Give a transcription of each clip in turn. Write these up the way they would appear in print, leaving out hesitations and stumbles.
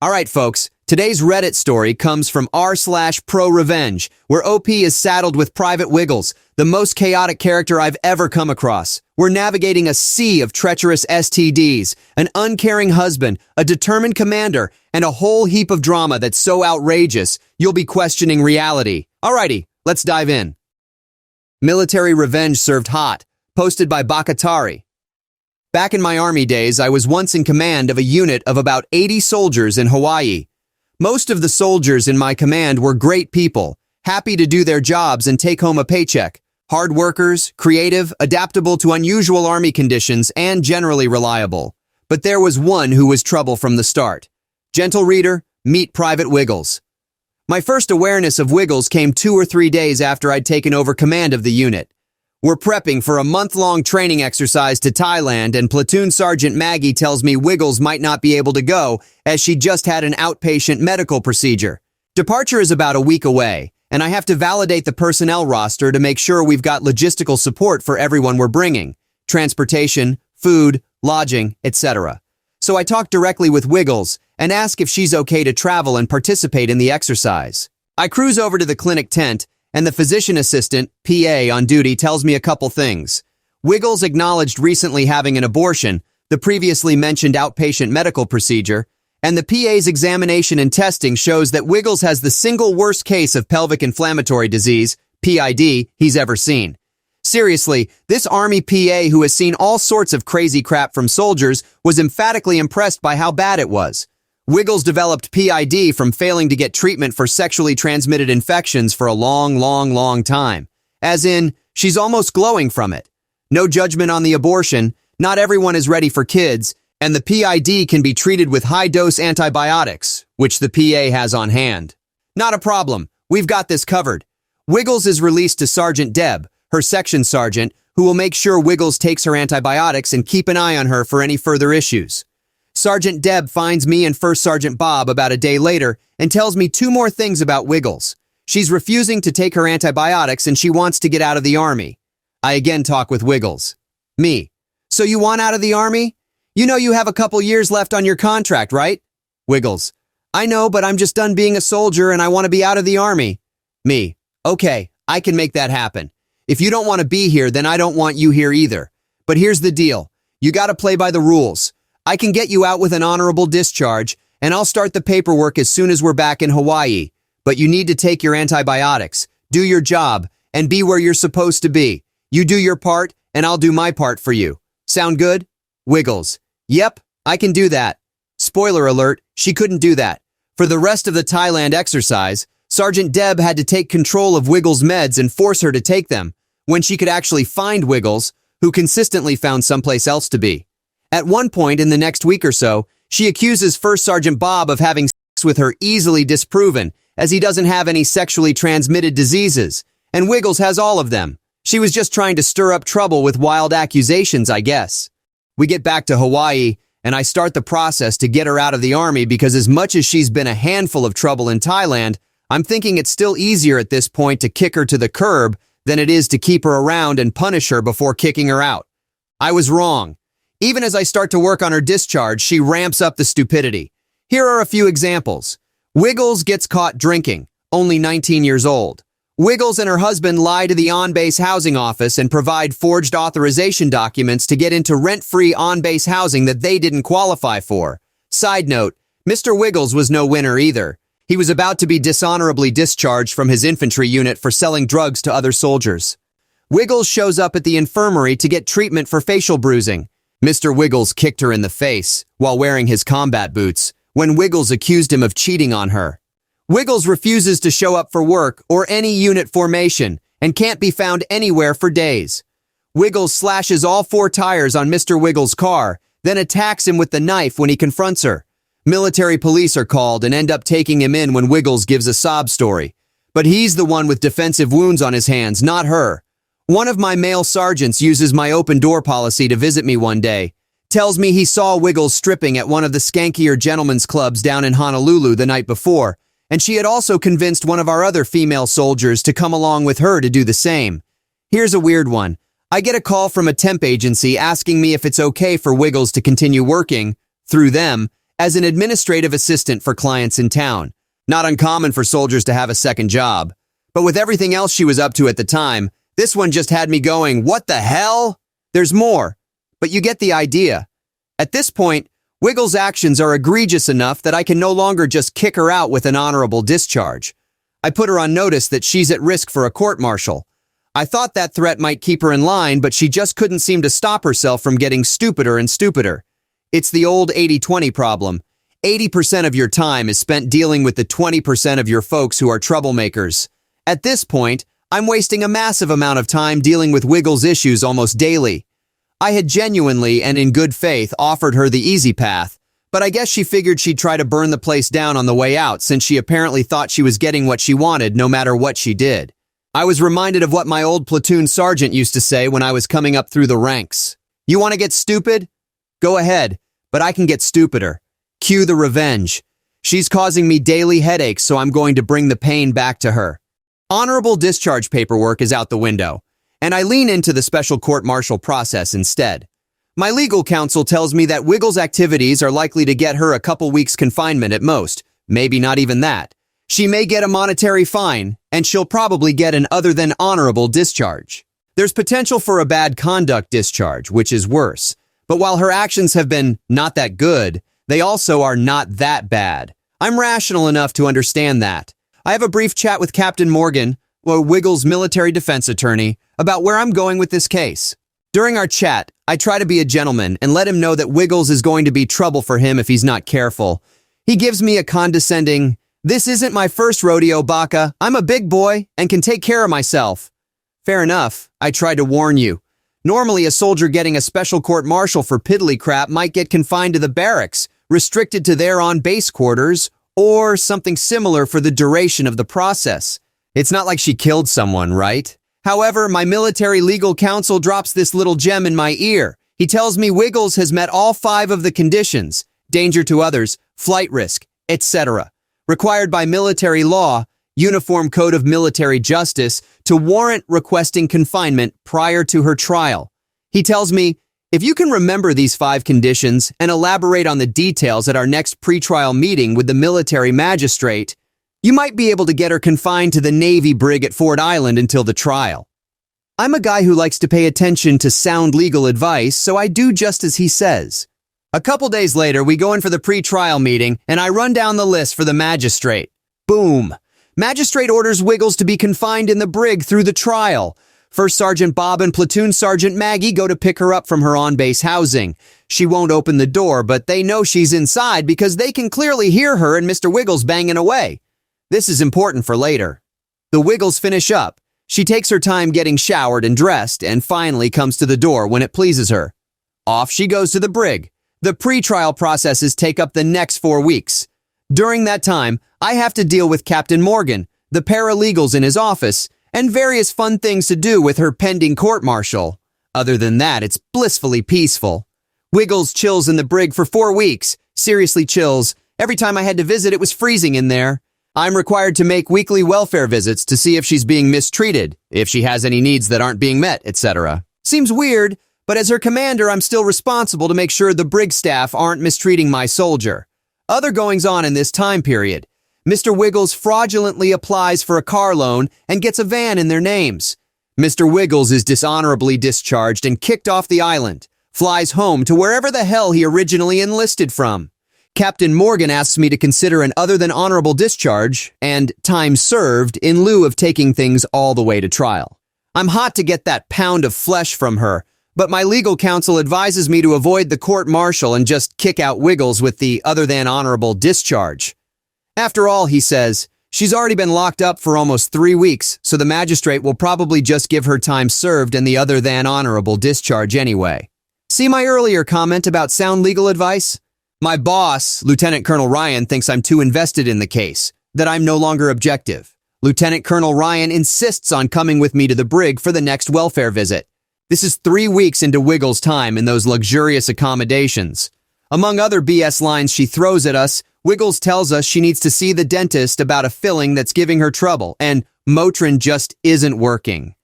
Alright folks, today's Reddit story comes from r/ProRevenge, where OP is saddled with Private Wiggles, the most chaotic character I've ever come across. We're navigating a sea of treacherous STDs, an uncaring husband, a determined commander, and a whole heap of drama that's so outrageous, you'll be questioning reality. Alrighty, let's dive in. Military Revenge Served Hot, posted by Bakatari. Back in my army days, I was once in command of a unit of about 80 soldiers in Hawaii. Most of the soldiers in my command were great people, happy to do their jobs and take home a paycheck. Hard workers, creative, adaptable to unusual army conditions, and generally reliable. But there was one who was trouble from the start. Gentle reader, meet Private Wiggles. My first awareness of Wiggles came 2 or 3 days after I'd taken over command of the unit. We're prepping for a month-long training exercise to Thailand, and Platoon Sergeant Maggie tells me Wiggles might not be able to go as she just had an outpatient medical procedure. Departure is about a week away, and I have to validate the personnel roster to make sure we've got logistical support for everyone we're bringing. Transportation, food, lodging, etc. So I talk directly with Wiggles and ask if she's okay to travel and participate in the exercise. I cruise over to the clinic tent, and the physician assistant, PA, on duty tells me a couple things. Wiggles acknowledged recently having an abortion, the previously mentioned outpatient medical procedure, and the PA's examination and testing shows that Wiggles has the single worst case of pelvic inflammatory disease, PID, he's ever seen. Seriously, this Army PA who has seen all sorts of crazy crap from soldiers was emphatically impressed by how bad it was. Wiggles developed PID from failing to get treatment for sexually transmitted infections for a long time. As in, she's almost glowing from it. No judgment on the abortion, not everyone is ready for kids, and the PID can be treated with high-dose antibiotics, which the PA has on hand. Not a problem, we've got this covered. Wiggles is released to Sergeant Deb, her section sergeant, who will make sure Wiggles takes her antibiotics and keep an eye on her for any further issues. Sergeant Deb finds me and First Sergeant Bob about a day later and tells me 2 more things about Wiggles. She's refusing to take her antibiotics and she wants to get out of the army. I again talk with Wiggles. Me. So you want out of the army? You know you have a couple years left on your contract, right? Wiggles. I know, but I'm just done being a soldier and I want to be out of the army. Me. Okay, I can make that happen. If you don't want to be here, then I don't want you here either. But here's the deal. You gotta play by the rules. I can get you out with an honorable discharge, and I'll start the paperwork as soon as we're back in Hawaii. But you need to take your antibiotics, do your job, and be where you're supposed to be. You do your part, and I'll do my part for you. Sound good? Wiggles. Yep, I can do that. Spoiler alert, she couldn't do that. For the rest of the Thailand exercise, Sergeant Deb had to take control of Wiggles' meds and force her to take them, when she could actually find Wiggles, who consistently found someplace else to be. At one point in the next week or so, she accuses First Sergeant Bob of having sex with her, easily disproven, as he doesn't have any sexually transmitted diseases, and Wiggles has all of them. She was just trying to stir up trouble with wild accusations, I guess. We get back to Hawaii, and I start the process to get her out of the army because as much as she's been a handful of trouble in Thailand, I'm thinking it's still easier at this point to kick her to the curb than it is to keep her around and punish her before kicking her out. I was wrong. Even as I start to work on her discharge, she ramps up the stupidity. Here are a few examples. Wiggles gets caught drinking, only 19 years old. Wiggles and her husband lie to the on-base housing office and provide forged authorization documents to get into rent-free on-base housing that they didn't qualify for. Side note, Mr. Wiggles was no winner either. He was about to be dishonorably discharged from his infantry unit for selling drugs to other soldiers. Wiggles shows up at the infirmary to get treatment for facial bruising. Mr. Wiggles kicked her in the face while wearing his combat boots when Wiggles accused him of cheating on her. Wiggles refuses to show up for work or any unit formation and can't be found anywhere for days. Wiggles slashes all 4 tires on Mr. Wiggles' car, then attacks him with the knife when he confronts her. Military police are called and end up taking him in when Wiggles gives a sob story. But he's the one with defensive wounds on his hands, not her. One of my male sergeants uses my open door policy to visit me one day. Tells me he saw Wiggles stripping at one of the skankier gentlemen's clubs down in Honolulu the night before, and she had also convinced one of our other female soldiers to come along with her to do the same. Here's a weird one. I get a call from a temp agency asking me if it's okay for Wiggles to continue working, through them, as an administrative assistant for clients in town. Not uncommon for soldiers to have a second job. But with everything else she was up to at the time, this one just had me going, what the hell? There's more, but you get the idea. At this point, Wiggles' actions are egregious enough that I can no longer just kick her out with an honorable discharge. I put her on notice that she's at risk for a court-martial. I thought that threat might keep her in line, but she just couldn't seem to stop herself from getting stupider and stupider. It's the old 80-20 problem. 80% of your time is spent dealing with the 20% of your folks who are troublemakers. At this point, I'm wasting a massive amount of time dealing with Wiggles' issues almost daily. I had genuinely and in good faith offered her the easy path, but I guess she figured she'd try to burn the place down on the way out since she apparently thought she was getting what she wanted no matter what she did. I was reminded of what my old platoon sergeant used to say when I was coming up through the ranks. You want to get stupid? Go ahead, but I can get stupider. Cue the revenge. She's causing me daily headaches, so I'm going to bring the pain back to her. Honorable discharge paperwork is out the window, and I lean into the special court-martial process instead. My legal counsel tells me that Wiggles' activities are likely to get her a couple weeks confinement at most, maybe not even that. She may get a monetary fine, and she'll probably get an other than honorable discharge. There's potential for a bad conduct discharge, which is worse. But while her actions have been not that good, they also are not that bad. I'm rational enough to understand that. I have a brief chat with Captain Morgan, Wiggles' military defense attorney, about where I'm going with this case. During our chat, I try to be a gentleman and let him know that Wiggles is going to be trouble for him if he's not careful. He gives me a condescending, "This isn't my first rodeo, Baka. I'm a big boy and can take care of myself." Fair enough, I tried to warn you. Normally, a soldier getting a special court-martial for piddly crap might get confined to the barracks, restricted to their on-base quarters, or something similar for the duration of the process. It's not like she killed someone, right? However, my military legal counsel drops this little gem in my ear. He tells me Wiggles has met all 5 of the conditions, danger to others, flight risk, etc., required by military law, Uniform Code of Military Justice, to warrant requesting confinement prior to her trial. He tells me, if you can remember these 5 conditions and elaborate on the details at our next pretrial meeting with the military magistrate, you might be able to get her confined to the Navy brig at Ford Island until the trial. I'm a guy who likes to pay attention to sound legal advice, so I do just as he says. A couple days later, we go in for the pre-trial meeting, and I run down the list for the magistrate. Boom! Magistrate orders Wiggles to be confined in the brig through the trial. First Sergeant Bob and Platoon Sergeant Maggie go to pick her up from her on-base housing. She won't open the door, but they know she's inside because they can clearly hear her and Mr. Wiggles banging away. This is important for later. The Wiggles finish up. She takes her time getting showered and dressed and finally comes to the door when it pleases her. Off she goes to the brig. The pre-trial processes take up the next 4 weeks. During that time, I have to deal with Captain Morgan, the paralegals in his office, and various fun things to do with her pending court-martial. Other than that, it's blissfully peaceful. Wiggles chills in the brig for 4 weeks. Seriously chills. Every time I had to visit, it was freezing in there. I'm required to make weekly welfare visits to see if she's being mistreated, if she has any needs that aren't being met, etc. Seems weird, but as her commander, I'm still responsible to make sure the brig staff aren't mistreating my soldier. Other goings-on in this time period. Mr. Wiggles fraudulently applies for a car loan and gets a van in their names. Mr. Wiggles is dishonorably discharged and kicked off the island, flies home to wherever the hell he originally enlisted from. Captain Morgan asks me to consider an other than honorable discharge and time served in lieu of taking things all the way to trial. I'm hot to get that pound of flesh from her, but my legal counsel advises me to avoid the court-martial and just kick out Wiggles with the other than honorable discharge. After all, he says, she's already been locked up for almost 3 weeks, so the magistrate will probably just give her time served and the other than honorable discharge anyway. See my earlier comment about sound legal advice? My boss, Lieutenant Colonel Ryan, thinks I'm too invested in the case, that I'm no longer objective. Lieutenant Colonel Ryan insists on coming with me to the brig for the next welfare visit. This is 3 weeks into Wiggles' time in those luxurious accommodations. Among other BS lines she throws at us, Wiggles tells us she needs to see the dentist about a filling that's giving her trouble, and Motrin just isn't working.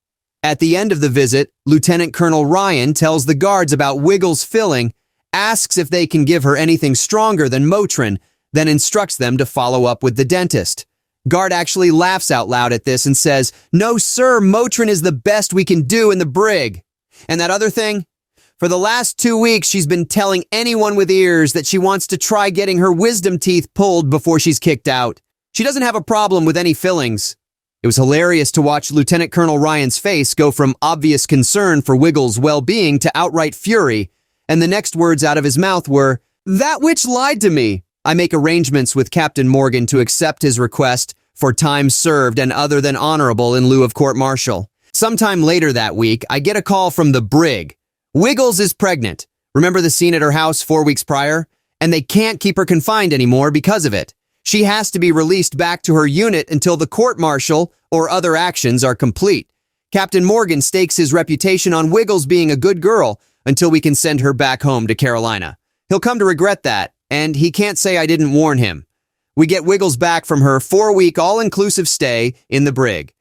At the end of the visit, Lieutenant Colonel Ryan tells the guards about Wiggles' filling asks if they can give her anything stronger than Motrin, then instructs them to follow up with the dentist. Guard actually laughs out loud at this and says, "No sir, Motrin is the best we can do in the brig." And that other thing? For the last 2 weeks, she's been telling anyone with ears that she wants to try getting her wisdom teeth pulled before she's kicked out. She doesn't have a problem with any fillings. It was hilarious to watch Lieutenant Colonel Ryan's face go from obvious concern for Wiggles' well-being to outright fury, and the next words out of his mouth were, "That witch lied to me." I make arrangements with Captain Morgan to accept his request for time served and other than honorable in lieu of court-martial. Sometime later that week, I get a call from the brig. Wiggles is pregnant. Remember the scene at her house 4 weeks prior? And they can't keep her confined anymore because of it. She has to be released back to her unit until the court-martial or other actions are complete. Captain Morgan stakes his reputation on Wiggles being a good girl until we can send her back home to Carolina. He'll come to regret that, and he can't say I didn't warn him. We get Wiggles back from her 4-week all-inclusive stay in the brig.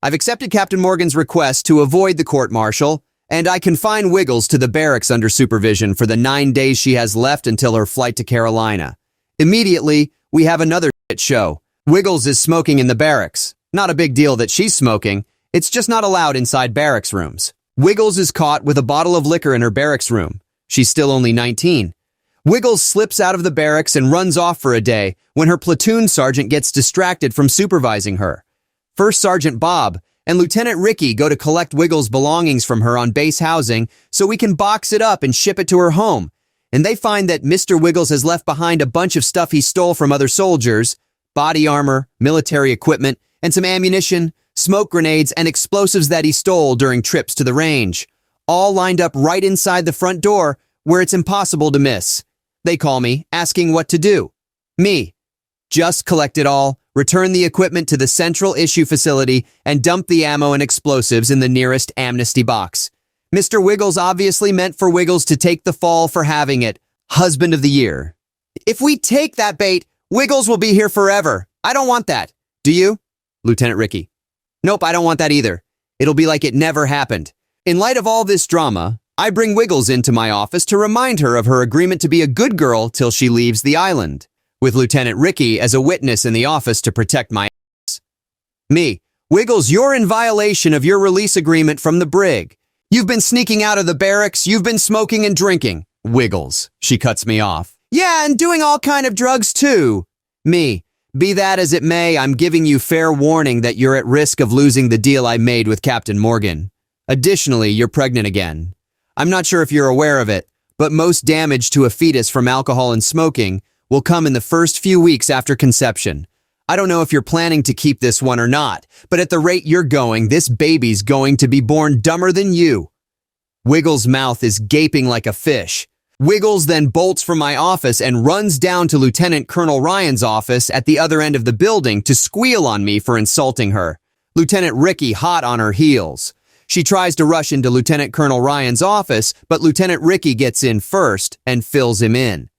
I've accepted Captain Morgan's request to avoid the court-martial, and I confine Wiggles to the barracks under supervision for the 9 days she has left until her flight to Carolina. Immediately, we have another shit show. Wiggles is smoking in the barracks. Not a big deal that she's smoking, it's just not allowed inside barracks rooms. Wiggles is caught with a bottle of liquor in her barracks room. She's still only 19. Wiggles slips out of the barracks and runs off for a day when her platoon sergeant gets distracted from supervising her. First Sergeant Bob and Lieutenant Ricky go to collect Wiggles' belongings from her on base housing so we can box it up and ship it to her home. And they find that Mr. Wiggles has left behind a bunch of stuff he stole from other soldiers, body armor, military equipment, and some ammunition, smoke grenades, and explosives that he stole during trips to the range, all lined up right inside the front door where it's impossible to miss. They call me, asking what to do. Me. Just collect it all, return the equipment to the central issue facility, and dump the ammo and explosives in the nearest amnesty box. Mr. Wiggles obviously meant for Wiggles to take the fall for having it. Husband of the year. If we take that bait, Wiggles will be here forever. I don't want that. Do you? Lieutenant Ricky. Nope, I don't want that either. It'll be like it never happened. In light of all this drama, I bring Wiggles into my office to remind her of her agreement to be a good girl till she leaves the island, with Lieutenant Ricky as a witness in the office to protect my ass. Me. Wiggles, you're in violation of your release agreement from the brig. You've been sneaking out of the barracks, you've been smoking and drinking. Wiggles. She cuts me off. Yeah, and doing all kind of drugs too. Me. Be that as it may, I'm giving you fair warning that you're at risk of losing the deal I made with Captain Morgan. Additionally, you're pregnant again. I'm not sure if you're aware of it, but most damage to a fetus from alcohol and smoking will come in the first few weeks after conception. I don't know if you're planning to keep this one or not, but at the rate you're going, this baby's going to be born dumber than you. Wiggles' mouth is gaping like a fish. Wiggles then bolts from my office and runs down to Lieutenant Colonel Ryan's office at the other end of the building to squeal on me for insulting her. Lieutenant Ricky hot on her heels. She tries to rush into Lieutenant Colonel Ryan's office, but Lieutenant Ricky gets in first and fills him in.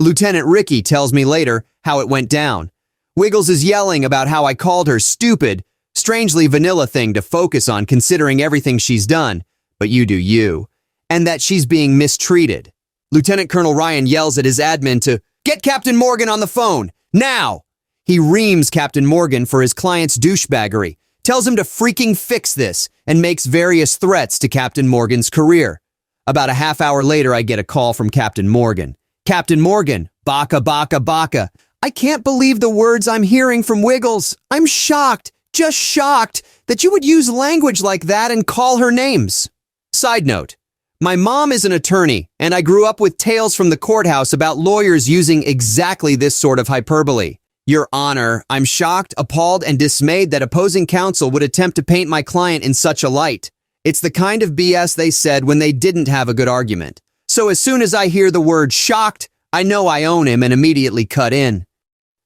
Lieutenant Ricky tells me later how it went down. Wiggles is yelling about how I called her stupid, strangely vanilla thing to focus on considering everything she's done, but you do you, and that she's being mistreated. Lieutenant Colonel Ryan yells at his admin to get Captain Morgan on the phone, now! He reams Captain Morgan for his client's douchebaggery, tells him to freaking fix this, and makes various threats to Captain Morgan's career. About a half hour later, I get a call from Captain Morgan. Captain Morgan, baka baka baka. I can't believe the words I'm hearing from Wiggles. I'm shocked, just shocked, that you would use language like that and call her names. Side note, my mom is an attorney, and I grew up with tales from the courthouse about lawyers using exactly this sort of hyperbole. Your Honor, I'm shocked, appalled, and dismayed that opposing counsel would attempt to paint my client in such a light. It's the kind of BS they said when they didn't have a good argument. So as soon as I hear the word shocked, I know I own him and immediately cut in.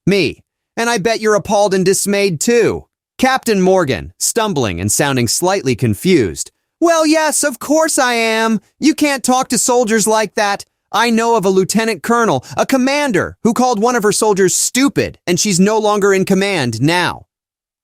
Me. And I bet you're appalled and dismayed too. Captain Morgan, stumbling and sounding slightly confused. Well, yes, of course I am. You can't talk to soldiers like that. I know of a lieutenant colonel, a commander, who called one of her soldiers stupid, and she's no longer in command now.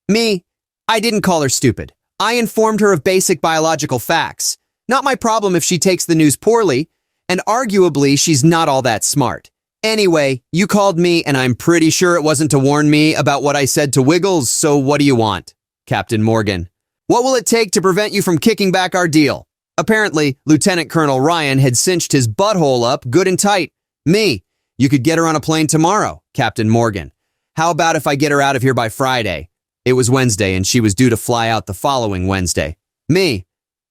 Me. I didn't call her stupid. I informed her of basic biological facts. Not my problem if she takes the news poorly. And arguably, she's not all that smart. Anyway, you called me, and I'm pretty sure it wasn't to warn me about what I said to Wiggles, so what do you want? Captain Morgan. What will it take to prevent you from kicking back our deal? Apparently, Lieutenant Colonel Ryan had cinched his butthole up good and tight. Me. You could get her on a plane tomorrow, Captain Morgan. How about if I get her out of here by Friday? It was Wednesday, and she was due to fly out the following Wednesday. Me.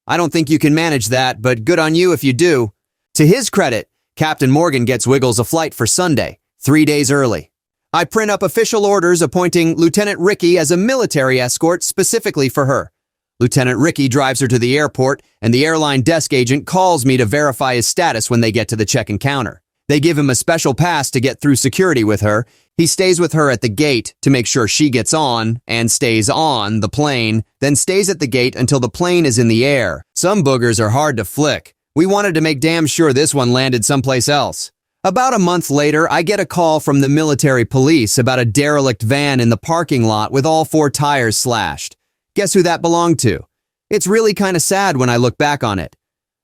I don't think you can manage that, but good on you if you do. To his credit, Captain Morgan gets Wiggles a flight for Sunday, 3 days early. I print up official orders appointing Lieutenant Ricky as a military escort specifically for her. Lieutenant Ricky drives her to the airport, and the airline desk agent calls me to verify his status when they get to the check-in counter. They give him a special pass to get through security with her. He stays with her at the gate to make sure she gets on and stays on the plane, then stays at the gate until the plane is in the air. Some boogers are hard to flick. We wanted to make damn sure this one landed someplace else. About a month later, I get a call from the military police about a derelict van in the parking lot with all 4 tires slashed. Guess who that belonged to? It's really kind of sad when I look back on it.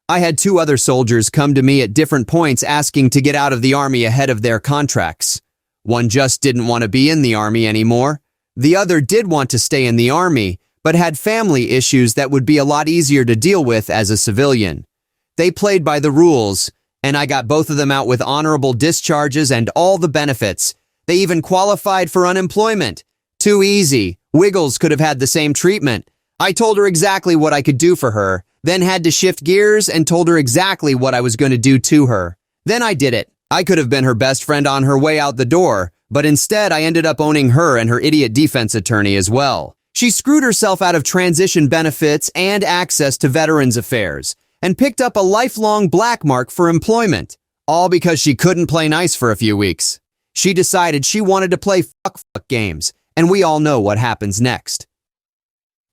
I had 2 other soldiers come to me at different points asking to get out of the Army ahead of their contracts. One just didn't want to be in the Army anymore. The other did want to stay in the Army, but had family issues that would be a lot easier to deal with as a civilian. They played by the rules, and I got both of them out with honorable discharges and all the benefits. They even qualified for unemployment. Too easy. Wiggles could have had the same treatment. I told her exactly what I could do for her, then had to shift gears and told her exactly what I was going to do to her. Then I did it. I could have been her best friend on her way out the door, but instead I ended up owning her and her idiot defense attorney as well. She screwed herself out of transition benefits and access to Veterans Affairs, and picked up a lifelong black mark for employment, all because she couldn't play nice for a few weeks. She decided she wanted to play fuck games, and we all know what happens next.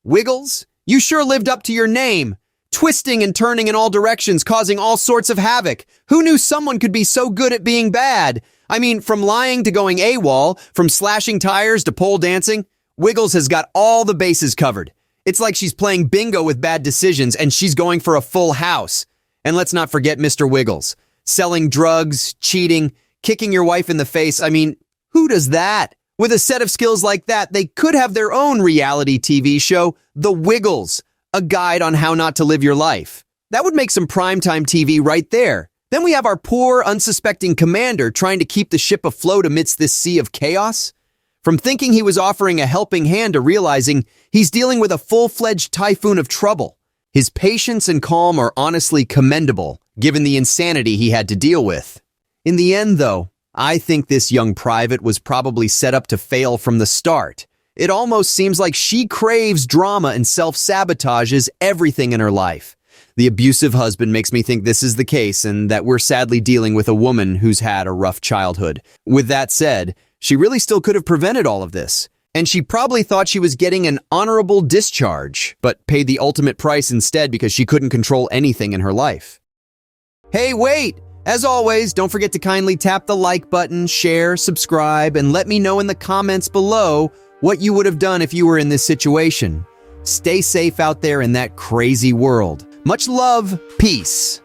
Wiggles, you sure lived up to your name. Twisting and turning in all directions, causing all sorts of havoc. Who knew someone could be so good at being bad? I mean, from lying to going AWOL, from slashing tires to pole dancing, Wiggles has got all the bases covered. It's like she's playing bingo with bad decisions and she's going for a full house. And let's not forget Mr. Wiggles. Selling drugs, cheating, kicking your wife in the face. I mean, who does that? With a set of skills like that, they could have their own reality TV show, The Wiggles, a guide on how not to live your life. That would make some primetime TV right there. Then we have our poor, unsuspecting commander trying to keep the ship afloat amidst this sea of chaos. From thinking he was offering a helping hand to realizing he's dealing with a full-fledged typhoon of trouble. His patience and calm are honestly commendable, given the insanity he had to deal with. In the end, though, I think this young private was probably set up to fail from the start. It almost seems like she craves drama and self-sabotages everything in her life. The abusive husband makes me think this is the case and that we're sadly dealing with a woman who's had a rough childhood. With that said, she really still could have prevented all of this. And she probably thought she was getting an honorable discharge, but paid the ultimate price instead because she couldn't control anything in her life. Hey, wait! As always, don't forget to kindly tap the like button, share, subscribe, and let me know in the comments below what you would have done if you were in this situation. Stay safe out there in that crazy world. Much love, peace.